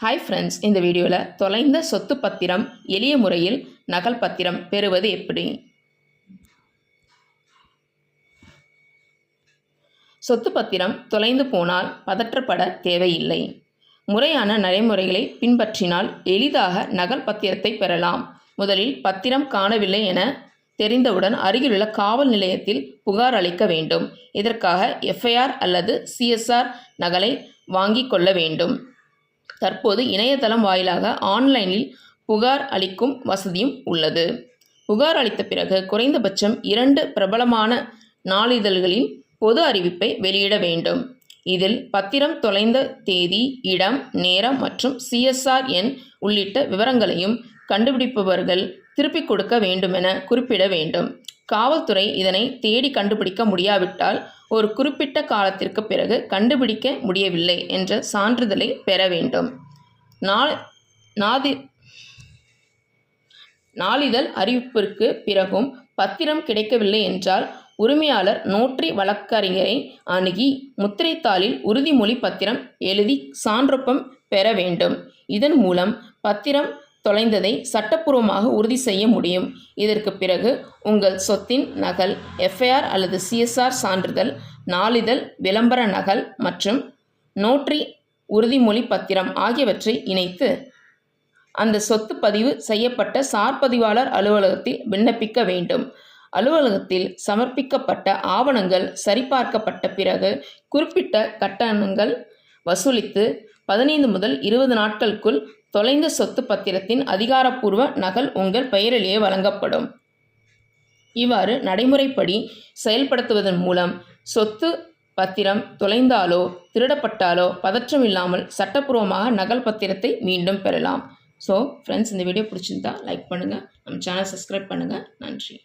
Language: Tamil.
ஹாய் ஃப்ரெண்ட்ஸ், இந்த வீடியோவில் தொலைந்த சொத்து பத்திரம் எளிய முறையில் நகல் பத்திரம் பெறுவது எப்படி? சொத்து பத்திரம் தொலைந்து போனால் பதற்றப்பட தேவையில்லை. முறையான நடைமுறைகளை பின்பற்றினால் எளிதாக நகல் பத்திரத்தை பெறலாம். முதலில் பத்திரம் காணவில்லை என தெரிந்தவுடன் அருகிலுள்ள காவல் நிலையத்தில் புகார் அளிக்க வேண்டும். இதற்காக எஃப்ஐஆர் அல்லது சிஎஸ்ஆர் நகலை வாங்கி கொள்ள வேண்டும். தற்போது இணையதளம் வாயிலாக ஆன்லைனில் புகார் அளிக்கும் வசதியும் உள்ளது. புகார் அளித்த பிறகு குறைந்தபட்சம் 2 பிரபலமான நாளிதழ்களின் பொது அறிவிப்பை வெளியிட வேண்டும். இதில் பத்திரம் தொலைந்த தேதி, இடம், நேரம் மற்றும் சிஎஸ்ஆர் எண் உள்ளிட்ட விவரங்களையும் கண்டுபிடிப்பவர்கள் திருப்பிக் கொடுக்க வேண்டுமென குறிப்பிட வேண்டும். காவல்துறை இதனை தேடி கண்டுபிடிக்க முடியாவிட்டால் ஒரு குறிப்பிட்ட காலத்திற்கு பிறகு கண்டுபிடிக்க முடியவில்லை என்ற சான்றிதழை பெற வேண்டும். நாளிதழ் அறிவிப்பிற்கு பிறகும் பத்திரம் கிடைக்கவில்லை என்றால் உரிமையாளர் நோட்டரி வழக்கறிஞரை அணுகி முத்திரைத்தாளில் உறுதிமொழி பத்திரம் எழுதி சான்றொப்பம் பெற வேண்டும். இதன் மூலம் பத்திரம் தொலைந்ததை சட்டப்பூர்வமாக உறுதி செய்ய முடியும். இதற்கு பிறகு உங்கள் சொத்தின் நகல், எஃப்ஐஆர் அல்லது சிஎஸ்ஆர் சான்றிதழ், நாளிதழ் விளம்பர நகல் மற்றும் நோட்டரி உறுதிமொழி பத்திரம் ஆகியவற்றை இணைத்து அந்த சொத்து பதிவு செய்யப்பட்ட சார்பதிவாளர் அலுவலகத்தில் விண்ணப்பிக்க வேண்டும். அலுவலகத்தில் சமர்ப்பிக்கப்பட்ட ஆவணங்கள் சரிபார்க்கப்பட்ட பிறகு குறிப்பிட்ட கட்டணங்கள் வசூலித்து 15 முதல் 20 நாட்களுக்குள் தொலைந்த சொத்து பத்திரத்தின் அதிகாரப்பூர்வ நகல் உங்கள் பெயரிலேயே வழங்கப்படும். இவ்வாறு நடைமுறைப்படி செயல்படுத்துவதன் மூலம் சொத்து பத்திரம் தொலைந்தாலோ திருடப்பட்டாலோ பதற்றம் இல்லாமல் சட்டப்பூர்வமாக நகல் பத்திரத்தை மீண்டும் பெறலாம். ஸோ ஃப்ரெண்ட்ஸ், இந்த வீடியோ பிடிச்சிருந்தா லைக் பண்ணுங்கள், நம்ம சேனல் சப்ஸ்கிரைப் பண்ணுங்கள். நன்றி.